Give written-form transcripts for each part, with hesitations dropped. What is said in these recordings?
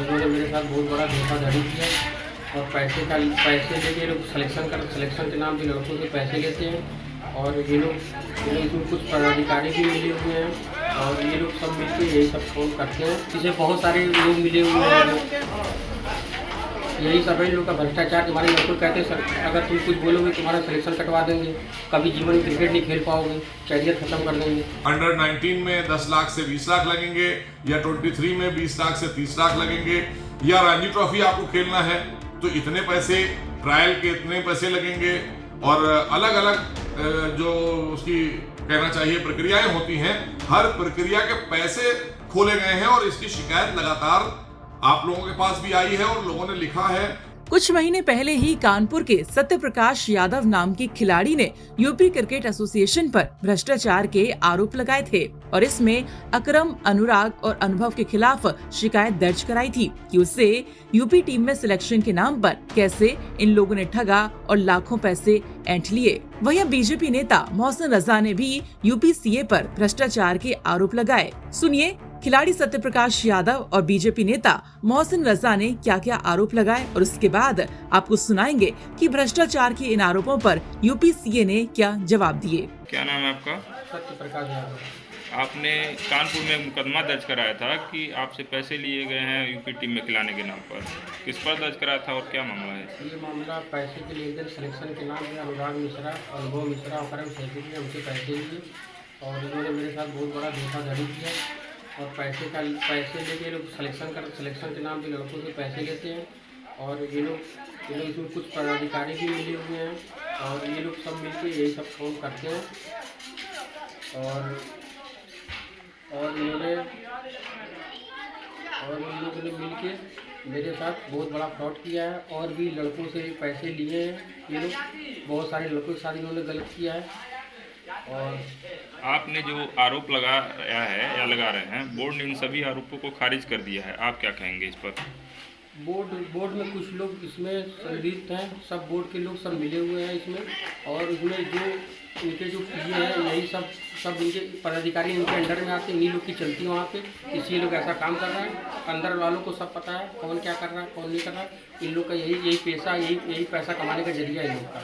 इन्होंने मेरे साथ बहुत बड़ा धोखाधड़ी किया और पैसे लेके लोग सिलेक्शन के नाम पे लड़कों से पैसे लेते हैं और ये लोग इसमें कुछ पदाधिकारी भी मिले हुए हैं और ये लोग सब मिलके यही सब काम करते हैं। इसे बहुत सारे लोग मिले हुए हैं, यही सब है लोग का भ्रष्टाचार। तुम्हारे लड़कों कहते हैं सर अगर तुम कुछ बोलोगे तुम्हारा सिलेक्शन कटवा देंगे, कभी जीवन में क्रिकेट नहीं खेल पाओगे, कैरियर खत्म कर देंगे। अंडर 19 में 10 लाख से 20 लाख लगेंगे या 23 में 20 लाख से 30 लाख लगेंगे या रणजी ट्रॉफी आपको खेलना है तो इतने पैसे, ट्रायल के इतने पैसे लगेंगे और अलग अलग जो उसकी कहना चाहिए प्रक्रियाएं होती हैं, हर प्रक्रिया के पैसे खोले गए हैं और इसकी शिकायत लगातार आप लोगों के पास भी आई है और लोगों ने लिखा है। कुछ महीने पहले ही कानपुर के सत्य प्रकाश यादव नाम के खिलाड़ी ने यूपी क्रिकेट एसोसिएशन पर भ्रष्टाचार के आरोप लगाए थे और इसमें अकरम, अनुराग और अनुभव के खिलाफ शिकायत दर्ज कराई थी कि उससे यूपी टीम में सिलेक्शन के नाम पर कैसे इन लोगों ने ठगा और लाखों पैसे ऐंठ लिए। वहीं बीजेपी नेता मोहसिन रजा ने भी यूपी सीए पर भ्रष्टाचार के आरोप लगाए। सुनिए खिलाड़ी सत्य प्रकाश यादव और बीजेपी नेता मोहसिन रजा ने क्या क्या आरोप लगाए और उसके बाद आपको सुनाएंगे कि भ्रष्टाचार के इन आरोपों पर यूपी सीए ने क्या जवाब दिए। क्या नाम है आपका? सत्य प्रकाश यादव। आपने कानपुर में मुकदमा दर्ज कराया था कि आपसे पैसे लिए गए हैं यूपी टीम में खिलाने के नाम पर। किस पर दर्ज कराया था और क्या मामला है? ये मामला पैसे के लेन देन सिलेक्शन के नाम पे अनुराग मिश्रा, अनुभव मिश्रा और अकरम सैफी ने हमसे पैसे लिए और इन्होंने मेरे साथ बहुत बड़ा धोखाधड़ी किया और पैसे लेके लोग सिलेक्शन के नाम पे लड़कों से पैसे लेते हैं और ये लोग इसमें कुछ पदाधिकारी भी मिले हुए हैं और ये लोग सब मिलके यही सब काम करते हैं और इन लोगों ने मिलके मेरे साथ बहुत बड़ा फ्रॉड किया है और भी लड़कों से पैसे लिए हैं। ये लोग बहुत सारे लड़कों के साथ इन्होंने गलत किया है। और आपने जो आरोप लगाया है या लगा रहे हैं, बोर्ड ने इन सभी आरोपों को खारिज कर दिया है, आप क्या कहेंगे इस पर? बोर्ड में कुछ लोग इसमें संदिग्ध हैं, सब बोर्ड के लोग सब मिले हुए हैं इसमें और इसमें जो इनके जो पीए हैं यही सब इनके पदाधिकारी इनके अंडर में आते हैं, इन्हीं लोग की चलती वहाँ पे। इसलिए लोग ऐसा काम कर रहे हैं, अंदर वालों को सब पता है कौन क्या कर रहा है कौन नहीं कर रहा है। इन लोग का यही पैसा कमाने का जरिया है इन लोग का।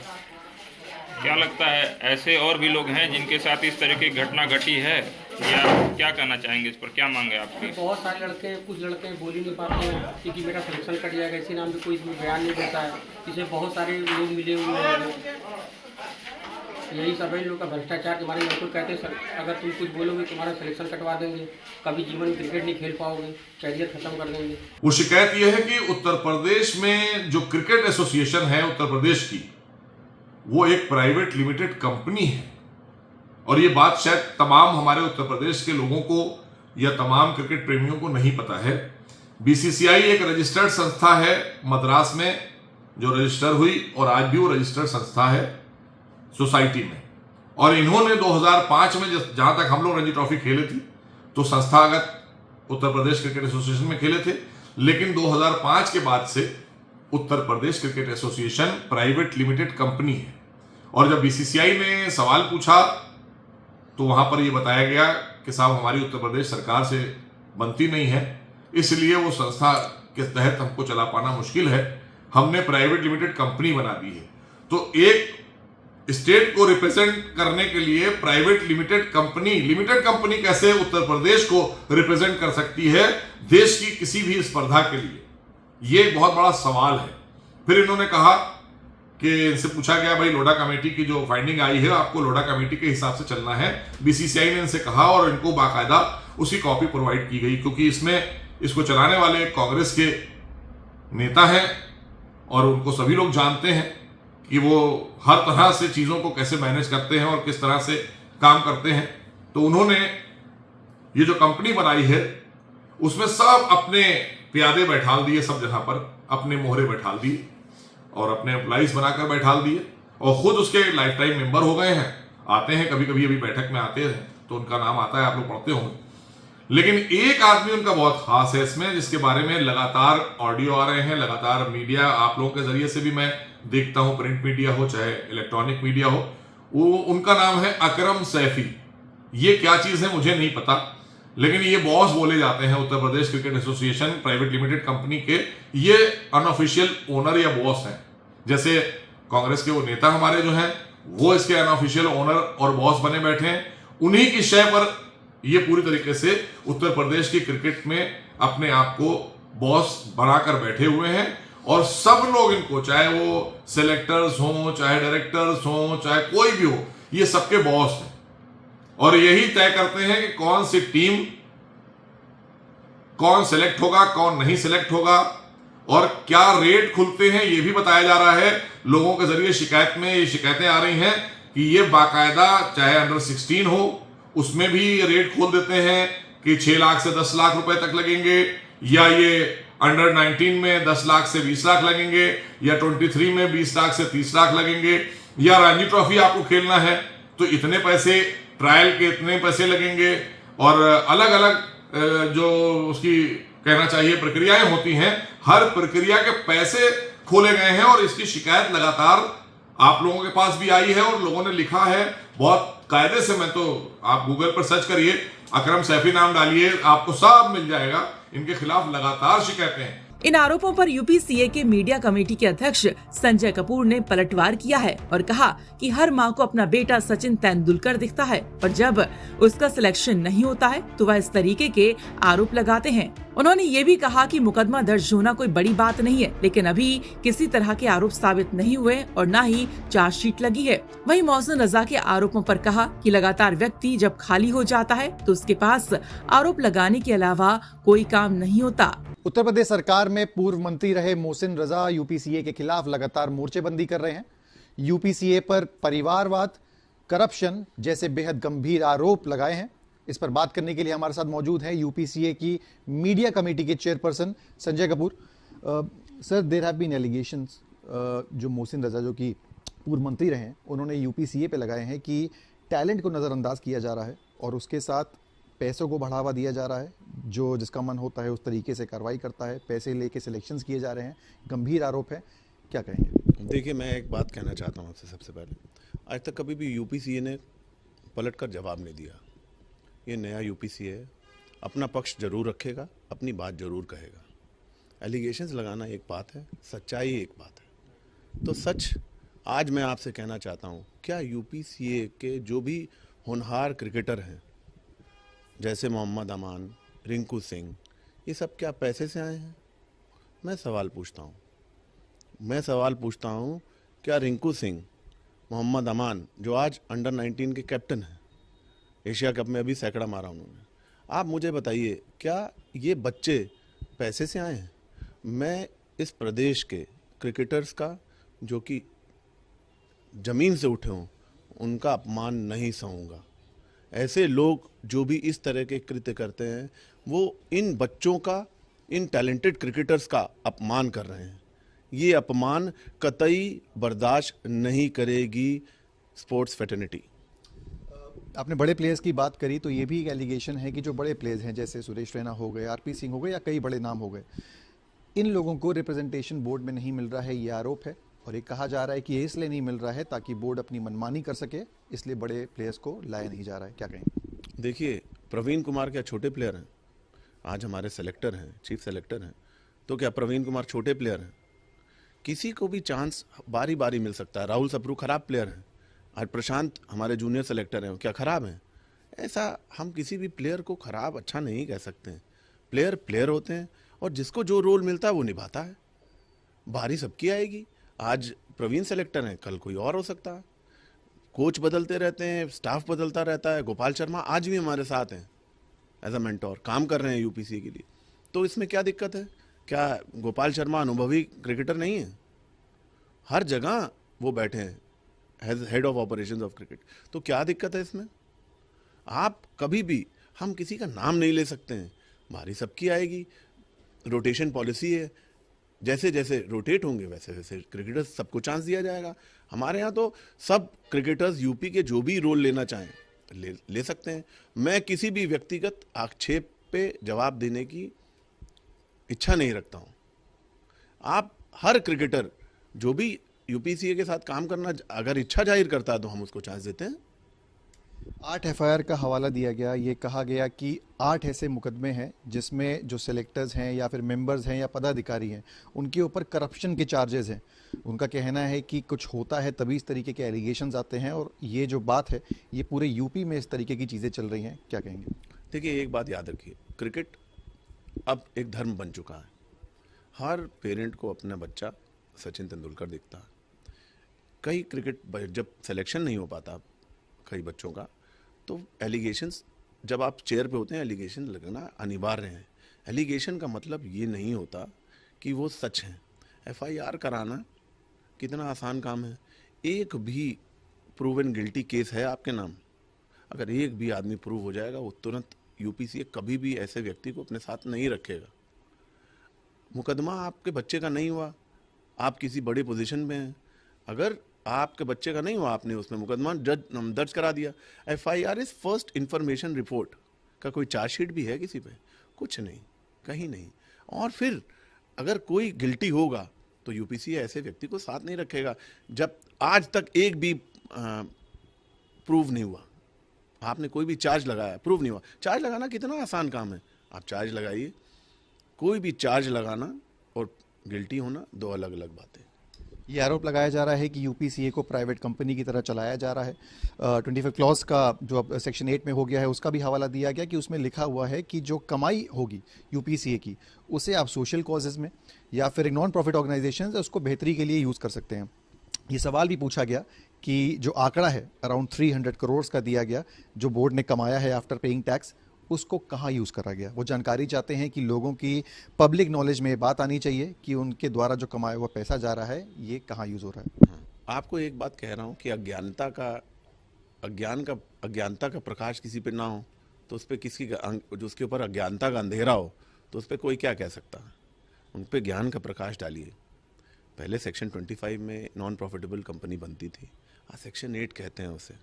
क्या लगता है ऐसे और भी लोग हैं जिनके साथ इस तरह की घटना घटी है या क्या कहना चाहेंगे इस पर, क्या मांगे आपकी? बहुत सारे लड़के हैं, कुछ लड़के बोल ही नहीं पाते हैं क्योंकि मेरा सिलेक्शन कट जाएगा इसी नाम पे कोई इसमें बयान नहीं देता है। इसे बहुत सारे लोग मिले हुए हैं, यही सब है लोग का भ्रष्टाचार। तुम्हारे लड़कों कहते हैं सर अगर तुम कुछ बोलोगे तुम्हारा सिलेक्शन कटवा देंगे, कभी जीवन में क्रिकेट नहीं खेल पाओगे, कैरियर खत्म कर देंगे। वो शिकायत ये है कि उत्तर प्रदेश में जो क्रिकेट एसोसिएशन है उत्तर प्रदेश की, वो एक प्राइवेट लिमिटेड कंपनी है और ये बात शायद तमाम हमारे उत्तर प्रदेश के लोगों को या तमाम क्रिकेट प्रेमियों को नहीं पता है। बीसीसीआई एक रजिस्टर्ड संस्था है मद्रास में जो रजिस्टर हुई और आज भी वो रजिस्टर्ड संस्था है सोसाइटी में। और इन्होंने 2005 में जहां तक हम लोग रणजी ट्रॉफी खेले थे तो संस्थागत उत्तर प्रदेश क्रिकेट एसोसिएशन में खेले थे, लेकिन 2005 के बाद से Uttar Pradesh cricket association private limited company है। और जब बीसीसीआई ने सवाल पूछा तो वहां पर यह बताया गया कि साहब हमारी उत्तर प्रदेश सरकार से बनती नहीं है, इसलिए वो संस्था के तहत हमको चला पाना मुश्किल है, हमने प्राइवेट लिमिटेड कंपनी बना दी है। तो एक स्टेट को रिप्रेजेंट करने के लिए प्राइवेट लिमिटेड कंपनी कैसे उत्तर प्रदेश को रिप्रेजेंट कर सकती है देश की किसी भी स्पर्धा के लिए? ये बहुत बड़ा सवाल है। फिर इन्होंने कहा कि इनसे पूछा गया भाई लोढ़ा कमेटी की जो फाइंडिंग आई है आपको लोढ़ा कमेटी के हिसाब से चलना है। बीसीसीआई ने इनसे कहा और इनको बाकायदा उसी कॉपी प्रोवाइड की गई क्योंकि इसको चलाने वाले कांग्रेस के नेता हैं और उनको सभी लोग जानते हैं कि वो हर तरह से चीज़ों को कैसे मैनेज करते हैं और किस तरह से काम करते हैं। तो उन्होंने ये जो कंपनी बनाई है उसमें सब अपने प्यादे बैठाल दिए, सब जगह पर अपने मोहरे बैठाल दिए और अपने एम्प्लॉइज बनाकर बैठाल दिए और खुद उसके लाइफ टाइम मेंबर हो गए हैं। आते हैं कभी कभी, अभी बैठक में आते हैं तो उनका नाम आता है, आप लोग पढ़ते होंगे। लेकिन एक आदमी उनका बहुत खास है इसमें, जिसके बारे में लगातार ऑडियो आ रहे हैं, लगातार मीडिया आप लोगों के जरिए से भी मैं देखता हूं, प्रिंट मीडिया हो चाहे इलेक्ट्रॉनिक मीडिया हो। वो उनका नाम है अकरम सैफी। ये क्या चीज है मुझे नहीं पता, लेकिन ये बॉस बोले जाते हैं Uttar Pradesh cricket association private limited company के, ये अनऑफिशियल ओनर या बॉस हैं। जैसे कांग्रेस के वो नेता हमारे जो हैं वो इसके अनऑफिशियल ओनर और बॉस बने बैठे हैं, उन्हीं की शय पर ये पूरी तरीके से उत्तर प्रदेश की क्रिकेट में अपने आप को बॉस बनाकर बैठे हुए हैं। और सब लोग इनको, चाहे वो सेलेक्टर्स हों, चाहे डायरेक्टर्स हों, चाहे कोई भी हो, ये सबके बॉस हैं और यही तय करते हैं कि कौन सी टीम, कौन सेलेक्ट होगा, कौन नहीं सेलेक्ट होगा और क्या रेट खुलते हैं, ये भी बताया जा रहा है। लोगों के जरिए शिकायत में ये शिकायतें आ रही हैं कि ये बाकायदा, चाहे अंडर 16 हो उसमें भी रेट खोल देते हैं कि 6 लाख से 10 लाख रुपए तक लगेंगे, या ये अंडर 19 में 10 लाख से 20 लाख लगेंगे, या 23 में 20 लाख से 30 लाख लगेंगे, या रणजी ट्रॉफी आपको खेलना है तो इतने पैसे, ट्रायल के इतने पैसे लगेंगे। और अलग अलग जो उसकी कहना चाहिए प्रक्रियाएं होती हैं, हर प्रक्रिया के पैसे खोले गए हैं और इसकी शिकायत लगातार आप लोगों के पास भी आई है और लोगों ने लिखा है बहुत कायदे से। मैं तो, आप गूगल पर सर्च करिए, अकरम सैफी नाम डालिए, आपको सब मिल जाएगा। इनके खिलाफ लगातार शिकायतें हैं। इन आरोपों पर यूपीसीए के मीडिया कमेटी के अध्यक्ष संजय कपूर ने पलटवार किया है और कहा कि हर मां को अपना बेटा सचिन तेंदुलकर दिखता है और जब उसका सिलेक्शन नहीं होता है तो वह इस तरीके के आरोप लगाते हैं। उन्होंने ये भी कहा कि मुकदमा दर्ज होना कोई बड़ी बात नहीं है, लेकिन अभी किसी तरह के आरोप साबित नहीं हुए और न ही चार्जशीट लगी है। वहीं मोहसिन रजा के आरोपों पर कहा कि लगातार व्यक्ति जब खाली हो जाता है तो उसके पास आरोप लगाने के अलावा कोई काम नहीं होता। उत्तर प्रदेश सरकार में पूर्व मंत्री रहे मोहसिन रजा यूपीसीए के खिलाफ लगातार मोर्चेबंदी कर रहे हैं। यूपीसीए पर परिवारवाद, करप्शन जैसे बेहद गंभीर आरोप लगाए हैं। इस पर बात करने के लिए हमारे साथ मौजूद है यूपीसीए की मीडिया कमेटी के chairperson Sanjay Kapoor. Sir, there have been allegations, जो मोहसिन रजा जो कि पूर्व मंत्री रहे हैं, उन्होंने यूपीसीए पे लगाए हैं कि टैलेंट को नज़रअंदाज किया जा रहा है और उसके साथ पैसों को बढ़ावा दिया जा रहा है, जो जिसका मन होता है उस तरीके से कार्रवाई करता है, पैसे लेके सिलेक्शंस किए जा रहे हैं। गंभीर आरोप है, क्या कहेंगे? देखिए, मैं एक बात कहना चाहता हूँ आपसे। सबसे पहले, आज तक कभी भी यूपीसीए ने पलटकर जवाब नहीं दिया। ये नया यूपीसीए है, अपना पक्ष जरूर रखेगा, अपनी बात जरूर कहेगा। एलिगेशंस लगाना एक बात है, सच्चाई एक बात है। तो सच आज मैं आपसे कहना चाहता हूँ, क्या यूपीसीए के जो भी होनहार क्रिकेटर हैं, जैसे मोहम्मद अमान, रिंकू सिंह, ये सब क्या पैसे से आए हैं? मैं सवाल पूछता हूँ, क्या रिंकू सिंह, मोहम्मद अमान, जो आज अंडर 19 के कैप्टन हैं, एशिया कप में अभी सैकड़ा मारा उन्होंने, आप मुझे बताइए, क्या ये बच्चे पैसे से आए हैं? मैं इस प्रदेश के क्रिकेटर्स का, जो कि ज़मीन से उठे हों, उनका अपमान नहीं सहूँगा। ऐसे लोग जो भी इस तरह के कृत्य करते हैं, वो इन बच्चों का, इन टैलेंटेड क्रिकेटर्स का अपमान कर रहे हैं। ये अपमान कतई बर्दाश्त नहीं करेगी स्पोर्ट्स फेटर्निटी। आपने बड़े प्लेयर्स की बात करी, तो ये भी एक एलिगेशन है कि जो बड़े प्लेयर्स हैं, जैसे सुरेश रैना हो गए, आरपी सिंह हो गए, या कई बड़े नाम हो गए, इन लोगों को रिप्रेजेंटेशन बोर्ड में नहीं मिल रहा है, ये आरोप है। और ये कहा जा रहा है कि ये इसलिए नहीं मिल रहा है ताकि बोर्ड अपनी मनमानी कर सके, इसलिए बड़े प्लेयर्स को लाया नहीं जा रहा है। क्या कहेंगे? देखिए, प्रवीण कुमार क्या छोटे प्लेयर हैं? आज हमारे सेलेक्टर हैं, चीफ सेलेक्टर हैं, तो क्या प्रवीण कुमार छोटे प्लेयर हैं? किसी को भी चांस बारी बारी मिल सकता है। राहुल सप्रू खराब प्लेयर हैं, आज प्रशांत हमारे जूनियर सेलेक्टर हैं, क्या खराब हैं? ऐसा हम किसी भी प्लेयर को खराब अच्छा नहीं कह सकते हैं। प्लेयर प्लेयर होते हैं और जिसको जो रोल मिलता है वो निभाता है। बारी सबकी आएगी। आज प्रवीण सेलेक्टर हैं, कल कोई और हो सकता है। कोच बदलते रहते हैं, स्टाफ बदलता रहता है। गोपाल शर्मा आज भी हमारे साथ हैं, एज अ मेंटोर काम कर रहे हैं यूपीसी के लिए। तो इसमें क्या दिक्कत है? क्या गोपाल शर्मा अनुभवी क्रिकेटर नहीं है? हर जगह वो बैठे हैं, head of operations of cricket. तो क्या दिक्कत है इसमें? आप कभी भी, हम किसी का नाम नहीं ले सकते हैं। बारी सबकी आएगी, रोटेशन पॉलिसी है। जैसे जैसे रोटेट होंगे वैसे वैसे क्रिकेटर्स सबको चांस दिया जाएगा। हमारे यहाँ तो सब क्रिकेटर्स यूपी के जो भी रोल लेना चाहें ले सकते हैं। मैं किसी भी व्यक्तिगत आक्षेप पे जवाब देने की इच्छा नहीं रखता हूँ। आप हर क्रिकेटर जो भी यूपीसीए के साथ काम करना अगर इच्छा जाहिर करता है तो हम उसको चांस देते हैं। 8 एफआईआर का हवाला दिया गया। ये कहा गया कि 8 ऐसे मुकदमे हैं जिसमें जो सेलेक्टर्स हैं या फिर मेंबर्स हैं या पदाधिकारी हैं उनके ऊपर करप्शन के चार्जेस हैं। उनका कहना है कि कुछ होता है तभी इस तरीके के एलिगेशंस आते हैं, और ये जो बात है ये पूरे यूपी में इस तरीके की चीज़ें चल रही हैं। क्या कहेंगे? देखिए, एक बात याद रखिए, क्रिकेट अब एक धर्म बन चुका है। हर पेरेंट को अपना बच्चा सचिन तेंदुलकर दिखता है। कई क्रिकेट जब सिलेक्शन नहीं हो पाता कई बच्चों का, तो एलिगेशंस, जब आप चेयर पे होते हैं एलिगेशन लगना अनिवार्य है। एलिगेशन का मतलब ये नहीं होता कि वो सच है। एफआईआर कराना कितना आसान काम है। एक भी प्रूवन गिल्टी केस है आपके नाम, अगर एक भी आदमी प्रूव हो जाएगा, वो तुरंत यूपीसीए कभी भी ऐसे व्यक्ति को अपने साथ नहीं रखेगा। मुकदमा आपके बच्चे का नहीं हुआ, आप किसी बड़े पोजीशन में हैं, अगर आपके बच्चे का नहीं हुआ, आपने उसमें मुकदमा दर्ज करा दिया। FIR is first information report. का कोई चार्जशीट भी है किसी पे? कुछ नहीं, कहीं नहीं। और फिर अगर कोई गिल्टी होगा तो यूपीसीए ऐसे व्यक्ति को साथ नहीं रखेगा। जब आज तक एक भी प्रूव नहीं हुआ, आपने कोई भी चार्ज लगाया, प्रूव नहीं हुआ। चार्ज लगाना कितना आसान काम है। आप चार्ज लगाइए। कोई भी चार्ज लगाना और गिल्टी होना दो अलग अलग बातें। ये आरोप लगाया जा रहा है कि यूपीसीए को प्राइवेट कंपनी की तरह चलाया जा रहा है। 25 क्लॉज का जो अब सेक्शन 8 में हो गया है उसका भी हवाला दिया गया कि उसमें लिखा हुआ है कि जो कमाई होगी यूपीसीए की उसे आप सोशल कॉजेज़ में या फिर एक नॉन प्रॉफिट ऑर्गेनाइजेशन है उसको बेहतरी के लिए यूज़ कर सकते हैं। ये सवाल भी पूछा गया कि जो आंकड़ा है अराउंड 300 करोड़ का दिया गया जो बोर्ड ने कमाया है आफ्टर पेइंग टैक्स, उसको कहाँ यूज़ करा गया। वो जानकारी चाहते हैं कि लोगों की पब्लिक नॉलेज में बात आनी चाहिए कि उनके द्वारा जो कमाया हुआ पैसा जा रहा है ये कहाँ यूज़ हो रहा है। आपको एक बात कह रहा हूँ कि अज्ञानता का प्रकाश किसी पे ना हो तो उस पर किसी का जो उसके ऊपर अज्ञानता का अंधेरा हो तो उस पर कोई क्या कह सकता है। उन पर ज्ञान का प्रकाश डालिए। पहले सेक्शन 25 में नॉन प्रॉफिटेबल कंपनी बनती थी, आज सेक्शन 8 कहते हैं उसे।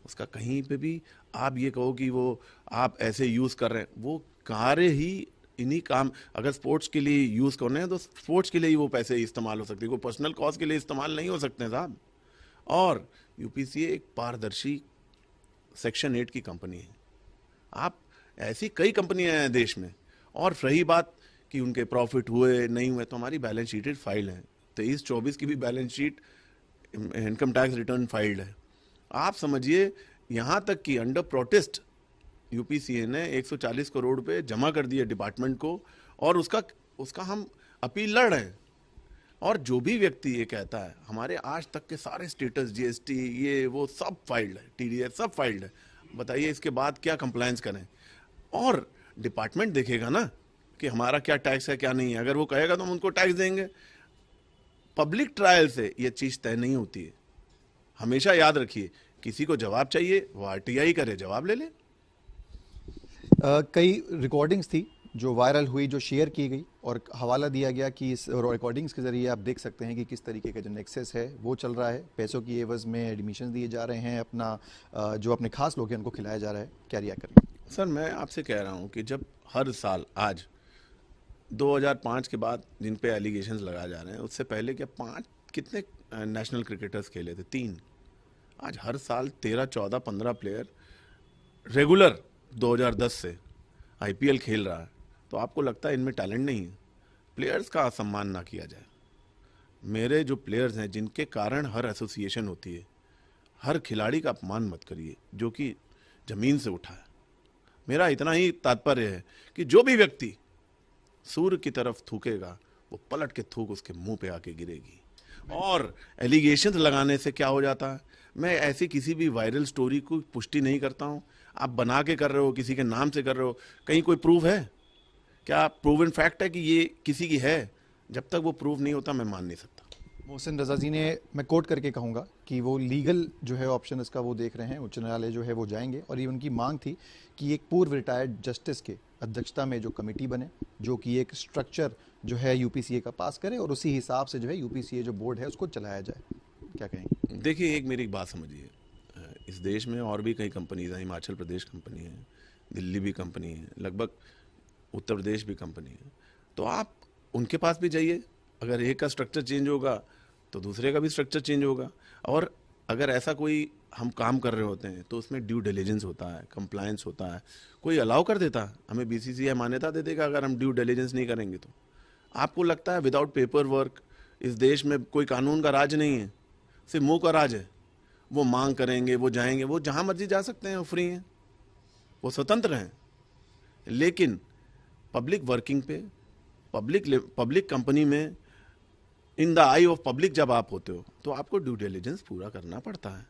उसका कहीं पे भी आप ये कहो कि वो आप ऐसे यूज़ कर रहे हैं, वो कार्य ही इन्हीं काम, अगर स्पोर्ट्स के लिए यूज़ करने हैं तो स्पोर्ट्स के लिए ही वो पैसे इस्तेमाल हो सकते हैं, कोई पर्सनल कॉज के लिए इस्तेमाल नहीं हो सकते हैं साहब। और यूपीसीए एक पारदर्शी सेक्शन 8 की कंपनी है। आप ऐसी कई कंपनियां हैं देश में। और रही बात कि उनके प्रॉफिट हुए नहीं हुए, तो हमारी बैलेंस शीटेड फाइल है, 23-24 की भी balance sheet income tax return filed है। आप समझिए यहाँ तक कि अंडर प्रोटेस्ट यूपीसीए ने 140 करोड़ रुपए जमा कर दिए डिपार्टमेंट को, और उसका हम अपील लड़ रहे हैं। और जो भी व्यक्ति ये कहता है, हमारे आज तक के सारे स्टेटस, जीएसटी, ये वो सब फाइल्ड है, टीडीएस सब फाइल्ड है। बताइए इसके बाद क्या कंप्लायंस करें। और डिपार्टमेंट देखेगा ना कि हमारा क्या टैक्स है क्या नहीं है। अगर वो कहेगा तो हम उनको टैक्स देंगे। पब्लिक ट्रायल से ये चीज़ तय नहीं होती है। हमेशा याद रखिए, किसी को जवाब चाहिए वो आरटीआई करे, जवाब ले ले। कई रिकॉर्डिंग्स थी जो वायरल हुई, जो शेयर की गई, और हवाला दिया गया कि इस रिकॉर्डिंग्स के ज़रिए आप देख सकते हैं कि किस तरीके का जो नेक्सस है वो चल रहा है। पैसों की एवज़ में एडमिशन दिए जा रहे हैं, अपना जो अपने खास लोग हैं उनको खिलाया जा रहा है। क्या रिएक्ट करेंगे? सर, मैं आपसे कह रहा हूँ कि जब हर साल, आज 2005 के बाद जिन पे एलिगेशंस लगाए जा रहे हैं, उससे पहले क्या 5 कितने नेशनल क्रिकेटर्स खेले थे? 3। आज हर साल 13, 14, 15 प्लेयर रेगुलर 2010 से आईपीएल खेल रहा है। तो आपको लगता है इनमें टैलेंट नहीं है? प्लेयर्स का सम्मान ना किया जाए। मेरे जो प्लेयर्स हैं जिनके कारण हर एसोसिएशन होती है, हर खिलाड़ी का अपमान मत करिए जो कि ज़मीन से उठा है। मेरा इतना ही तात्पर्य है कि जो भी व्यक्ति सूर्य की तरफ थूकेगा वो पलट के थूक उसके मुंह पे आके गिरेगी। और एलिगेशन लगाने से क्या हो जाता है, मैं ऐसी किसी भी वायरल स्टोरी को पुष्टि नहीं करता हूँ। आप बना के कर रहे हो, किसी के नाम से कर रहे हो, कहीं कोई प्रूफ है? क्या प्रूवन फैक्ट है कि ये किसी की है? जब तक वो प्रूव नहीं होता मैं मान नहीं सकता। मोहसिन रज़ा जी ने, मैं कोट करके कहूँगा कि वो लीगल जो है ऑप्शन इसका वो देख रहे हैं, उच्च न्यायालय जो है वो जाएंगे। और ये उनकी मांग थी कि एक पूर्व रिटायर्ड जस्टिस के अध्यक्षता में जो कमेटी बने जो कि एक स्ट्रक्चर जो है यूपीसीए का पास करे और उसी हिसाब से जो है यूपीसीए जो बोर्ड है उसको चलाया जाए। क्या कहेंगे? देखिए, एक मेरी बात समझिए, इस देश में और भी कई कंपनीज हैं। हिमाचल प्रदेश कंपनी है, दिल्ली भी कंपनी है, लगभग उत्तर प्रदेश भी कंपनी है। तो आप उनके पास भी जाइए। अगर एक का स्ट्रक्चर चेंज होगा तो दूसरे का भी स्ट्रक्चर चेंज होगा। और अगर ऐसा कोई हम काम कर रहे होते हैं तो उसमें ड्यू डिलिजेंस होता है, कंप्लायंस होता है। कोई अलाउ कर देता, हमें बीसीसीआई मान्यता दे देगा अगर हम ड्यू डिलिजेंस नहीं करेंगे तो। आपको लगता है विदाउट पेपर वर्क इस देश में कोई कानून का राज नहीं है, सिर्फ मुंह का राज है। वो मांग करेंगे, वो जाएंगे, वो जहां मर्जी जा सकते हैं, वो फ्री हैं, वो स्वतंत्र हैं। लेकिन पब्लिक वर्किंग पे, पब्लिक कंपनी में, in the I of public जब आप होते हो तो आपको ड्यू डिलिजेंस पूरा करना पड़ता है।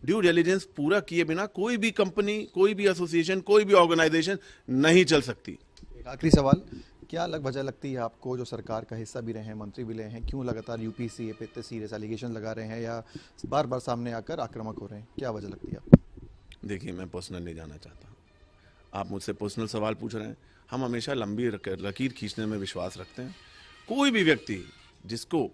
ड्यू डिलिजेंस पूरा किए बिना कोई भी कंपनी, कोई भी एसोसिएशन, कोई भी ऑर्गेनाइजेशन नहीं चल सकती। एक आखिरी सवाल, क्या अलग वजह लगती है आपको, जो सरकार का हिस्सा भी रहे हैं, मंत्री भी रहे हैं, क्यों लगातार यूपीसीए पे इतने सीरियस एलिगेशन लगा रहे हैं या बार बार सामने आकर आक्रामक हो रहे हैं? क्या वजह लगती है आपको? देखिए, मैं पर्सनल नहीं जाना चाहता। आप मुझसे पर्सनल सवाल पूछ रहे हैं। हम हमेशा लंबी लकीर खींचने में विश्वास रखते हैं। कोई भी व्यक्ति जिसको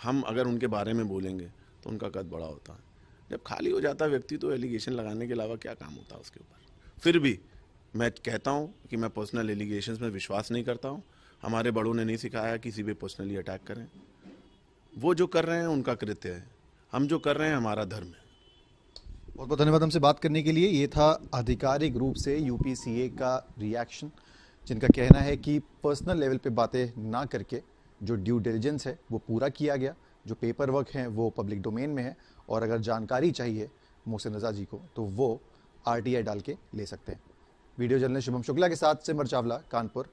हम अगर उनके बारे में बोलेंगे तो उनका कद बड़ा होता है। जब खाली हो जाता है व्यक्ति तो एलिगेशन लगाने के अलावा क्या काम होता है उसके ऊपर। फिर भी मैं कहता हूं कि मैं पर्सनल एलिगेशंस में विश्वास नहीं करता हूं। हमारे बड़ों ने नहीं सिखाया किसी भी पर्सनली अटैक करें। वो जो कर रहे हैं उनका कृत्य है, हम जो कर रहे हैं हमारा धर्म है। बहुत बहुत धन्यवाद हमसे बात करने के लिए। ये था आधिकारिक रूप से यूपीसीए का रिएक्शन, जिनका कहना है कि पर्सनल लेवल पे बातें ना करके जो ड्यू डिलिजेंस है वो पूरा किया गया, जो पेपर वर्क है वो पब्लिक डोमेन में है, और अगर जानकारी चाहिए मोहसिन रजा जी को तो वो आरटीआई डाल के ले सकते हैं। वीडियो जर्नलिस्ट शुभम शुक्ला के साथ सिमर चावला, कानपुर।